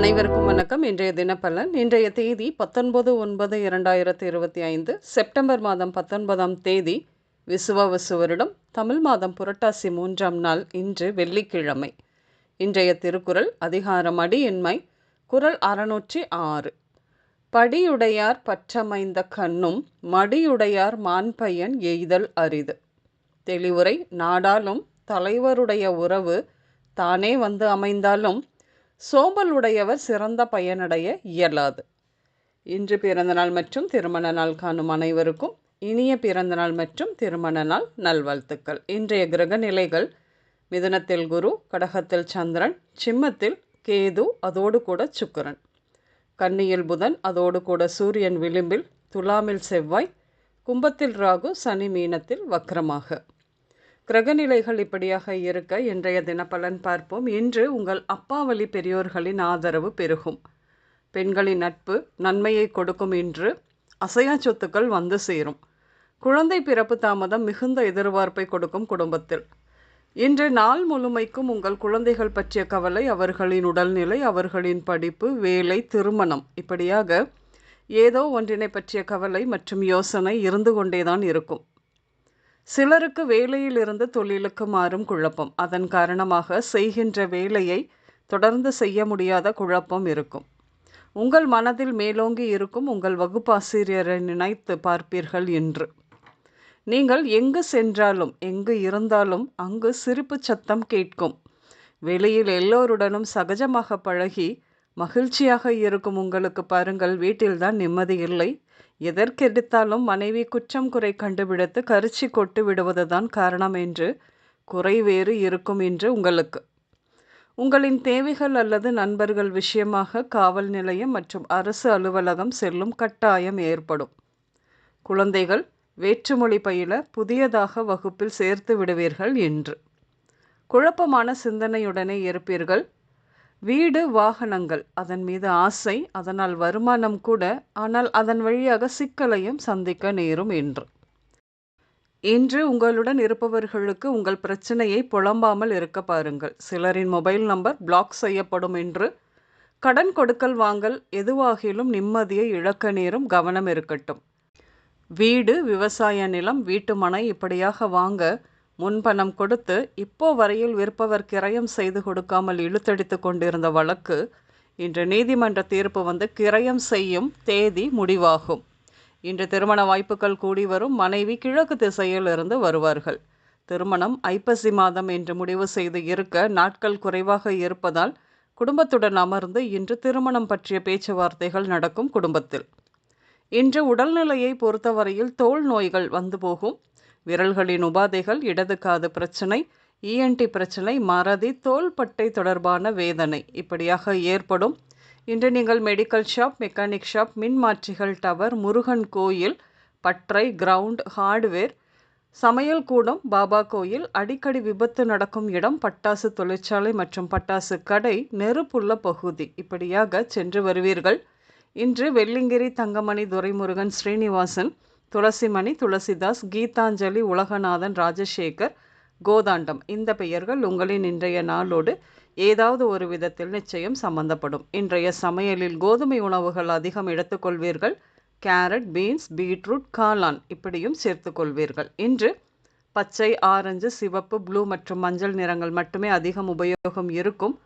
அனைவருக்கும் வணக்கம். இன்றைய தினப்பலன். இன்றைய தேதி 19/9/2025 செப்டம்பர் மாதம் 19ஆம் தேதி விசுவாவசு வருடம் தமிழ் மாதம் புரட்டாசி 3ஆம் நாள். இன்று வெள்ளிக்கிழமை. இன்றைய திருக்குறள் அதிகாரம் அடியின்மை. குறள் 606. படியுடையார் பற்றமைந்த கண்ணும் மடியுடையார் மாண்பயன் எய்தல் அரிது. தெளிவுரை. நாடாலும் தலைவருடைய உறவு தானே வந்து அமைந்தாலும் சோம்பல் உடையவர் சிறந்த பயனடைய இயலாது. இன்று பிறந்தநாள் மற்றும் திருமண நாள் காணும் அனைவருக்கும் இனிய பிறந்தநாள் மற்றும் திருமண நாள் நல்வாழ்த்துக்கள். இன்றைய கிரக நிலைகள்: மிதுனத்தில் குரு, கடகத்தில் சந்திரன், சிம்மத்தில் கேது, அதோடு கூட சுக்கிரன், கன்னியில் புதன், அதோடு கூட சூரியன் விளிம்பில், துலாமில் செவ்வாய், கும்பத்தில் ராகு, சனி மீனத்தில் வக்ரமாக. கிரகநிலைகள் இப்படியாக இருக்க இன்றைய தினப்பலன் பார்ப்போம். இன்று உங்கள் அப்பாவழி பெரியோர்களின் ஆதரவு பெருகும். பெண்களின் நட்பு நன்மையை கொடுக்கும். இன்று அசையா சொத்துக்கள் வந்து சேரும். குழந்தை பிறப்பு தாமதம் மிகுந்த எதிர்பார்ப்பை கொடுக்கும் குடும்பத்தில். இன்று நாள் முழுமைக்கும் உங்கள் குழந்தைகள் பற்றிய கவலை, அவர்களின் உடல்நிலை, அவர்களின் படிப்பு, வேலை, திருமணம், இப்படியாக ஏதோ ஒன்றினை பற்றிய கவலை மற்றும் யோசனை இருந்து கொண்டேதான் இருக்கும். சிலருக்கு வேலையிலிருந்து தொழிலுக்கு மாறும் குழப்பம். அதன் காரணமாக செய்கின்ற வேலையை தொடர்ந்து செய்ய முடியாத குழப்பம் இருக்கும். உங்கள் மனதில் மேலோங்கி இருக்கும் உங்கள் வகுப்பாசிரியரை நினைத்து பார்ப்பீர்கள். என்று நீங்கள் எங்கு சென்றாலும் எங்கு இருந்தாலும் அங்கு சிரிப்பு சத்தம் கேட்கும். வெளியில் எல்லோருடனும் சகஜமாக பழகி மகிழ்ச்சியாக இருக்கும் உங்களுக்கு பாருங்கள், வீட்டில்தான் நிம்மதி இல்லை. எதற்கெடுத்தாலும் மனைவி குற்றம் குறை கண்டுபிடித்து கரிச்சி கொட்டு விடுவதுதான் காரணம் என்று குறை வேறு இருக்கும். என்று உங்களுக்கு உங்களின் தேவைகள் அல்லது நண்பர்கள் விஷயமாக காவல் நிலையம் மற்றும் அரசு அலுவலகம் செல்லும் கட்டாயம் ஏற்படும். குழந்தைகள் வேற்றுமொழி பயில புதியதாக வகுப்பில் சேர்த்து விடுவீர்கள். என்று குழப்பமான சிந்தனையுடனே இருப்பீர்கள். வீடு, வாகனங்கள், அதன் மீது ஆசை, அதனால் வருமானம் கூட, ஆனால் அதன் வழியாக சிக்கலையும் சந்திக்க நேரும். இன்று உங்களுடன் இருப்பவர்களுக்கு உங்கள் பிரச்சனையை புலம்பாமல் இருக்க பாருங்கள். சிலரின் மொபைல் நம்பர் பிளாக் செய்யப்படும். என்று கடன் கொடுக்கல் வாங்கல் எதுவாகிலும் நிம்மதியை இழக்க நேரும். கவனம் இருக்கட்டும். வீடு, விவசாய நிலம், வீட்டு மனை இப்படியாக வாங்க முன்பணம் கொடுத்து இப்போ வரையில் விற்பவர் கிரயம் செய்து கொடுக்காமல் இழுத்தடித்து கொண்டிருந்த வழக்கு இன்று நீதிமன்ற தீர்ப்பு வந்து கிரயம் செய்யும் தேதி முடிவாகும். இன்று திருமண வாய்ப்புகள் கூடி வரும். மனைவி கிழக்கு திசையில் இருந்து வருவார்கள். திருமணம் ஐப்பசி மாதம் என்று முடிவு செய்து இருக்க நாட்கள் குறைவாக இருப்பதால் குடும்பத்துடன் அமர்ந்து இன்று திருமணம் பற்றிய பேச்சுவார்த்தைகள் நடக்கும். குடும்பத்தில் இன்று உடல்நிலையை பொறுத்தவரையில் தோல் நோய்கள் வந்து போகும். விரல்களின் உபாதைகள், இடது காது பிரச்சனை, இஎன்டி பிரச்சனை, மறதி, தோள்பட்டை தொடர்பான வேதனை இப்படியாக ஏற்படும். இன்று நீங்கள் மெடிக்கல் ஷாப், மெக்கானிக் ஷாப், மின்மாற்றிகள், டவர், முருகன் கோயில், பற்றை, கிரவுண்ட், ஹார்ட்வேர், சமையல் கூடம், பாபா கோயில், அடிக்கடி விபத்து நடக்கும் இடம், பட்டாசு தொழிற்சாலை மற்றும் பட்டாசு கடை, நெருப்புள்ள பகுதி இப்படியாக சென்று வருவீர்கள். இன்று வெள்ளிங்கிரி, தங்கமணி, துரைமுருகன், ஸ்ரீனிவாசன், துளசிமணி, துளசிதாஸ், கீதாஞ்சலி, உலகநாதன், ராஜசேகர், கோதாண்டம் இந்த பெயர்கள் உங்களின் இன்றைய நாளோடு ஏதாவது ஒரு விதத்தில் நிச்சயம் சம்பந்தப்படும். இன்றைய சமையலில் கோதுமை உணவுகள் அதிகம் எடுத்துக்கொள்வீர்கள். கேரட், பீன்ஸ், பீட்ரூட், காளான் இப்படியும் சேர்த்துக்கொள்வீர்கள். இன்று பச்சை, ஆரஞ்சு, சிவப்பு, ப்ளூ மற்றும் மஞ்சள் நிறங்கள் மட்டுமே அதிகம் உபயோகம் இருக்கும்.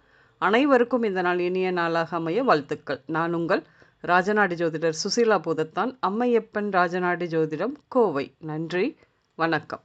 அனைவருக்கும் இந்த நாள் இனிய நாளாக அமைய வாழ்த்துக்கள். நான் உங்கள் ராஜநாடி ஜோதிடர் சுசீலா பூதத்தான், அம்மையப்பன் ராஜநாடி ஜோதிடம், கோவை. நன்றி, வணக்கம்.